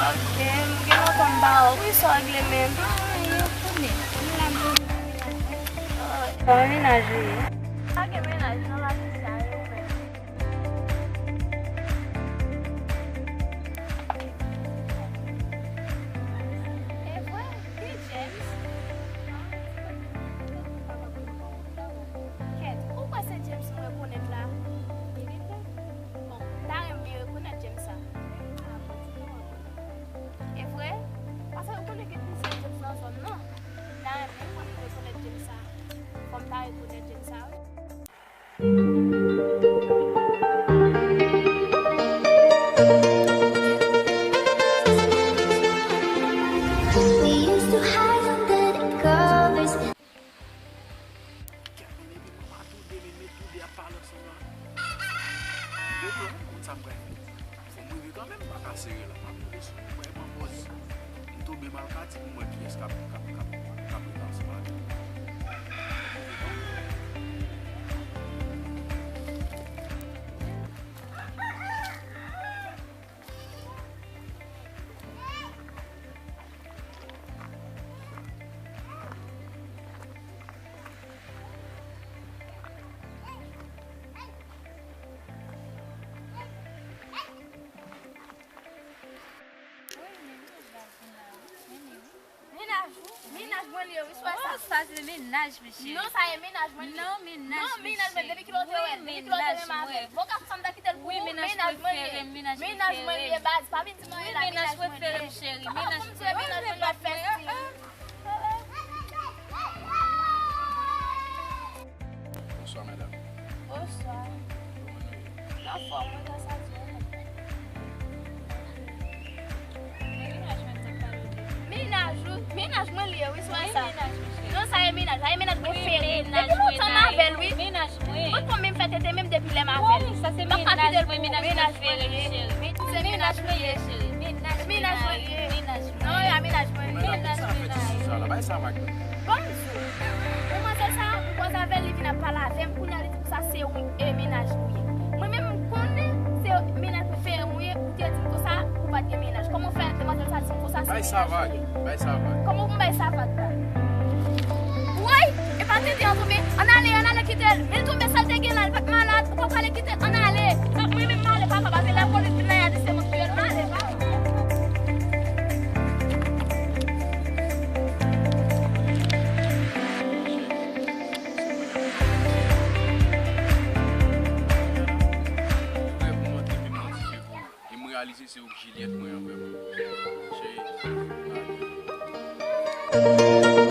Ok, mwen gen kon ba ou, pou so agle men. Son menajou ye. Ake menajou nan la fisya yo men. E vwe, ki James? Ket, ou kwa se James mwen konet la? Bon, ta rem li rekonet James sa. E vwe, asa yo konet ket pise James nan son nan? Ta rem li rekonet James sa. Kom ta rekonet James sa. We used to hide under the covers. Menajman li yo, wiswa sa? Ça c'est ménage, monsieur. Non, sa e menajman li. Non, ménage. Non, menajman, debi ki lote wè. Debi ki lote ménage, wè ma ouais. fè. Vò ka fòm da kitel pou Oui, ménage menajman préféré, li. ménage Menajman li préféré. e baz, pa vin ti man Oui, la ménage menajman préféré, li. chérie. Ah, Ménage comme tu es menajman la fè sti. Bonsoir, madame. Bonsoir. La fòm mwen ka sa diyo. Menajman li yo, wiswa sa? Non, sa e menaj preféré. Depi moun tan mavel, oui. Ménage, oui. Mwen kon men fète te, men depi le mavel. Oui, ça c'est Bak ka ménage, fidèl oui, pou ménage préféré, menajman li. chérie. C'est menajman li. chérie. Ménage, Menajman li. ménage. Non, ya menajman li. Madame, ça fait tout ça, là. Bah, ça va. Bon, mwen se sa, mwen kon zavel li vina pala avem, pou nan li pou sa se ou e menaj ou ye. Mwen men mwen konnen se menaj preféré ou ye, ou te di ko sa, ou pa di menaj. Koman fè demanjel sa di ko sa se Bah, menaj ça va. ou ye? Bah, ça va. Koman mwen bay sa vat la? Woy, e pa te di an toume, an ale kitel. Men toume salte gen al, pat malade, ou pa pale kitel, an ale. Mwen men male papa, ba se la polis vina ya di se mwen kuyel, male papa. Il me réalise c'est où Juliette moi vraiment. Chérie.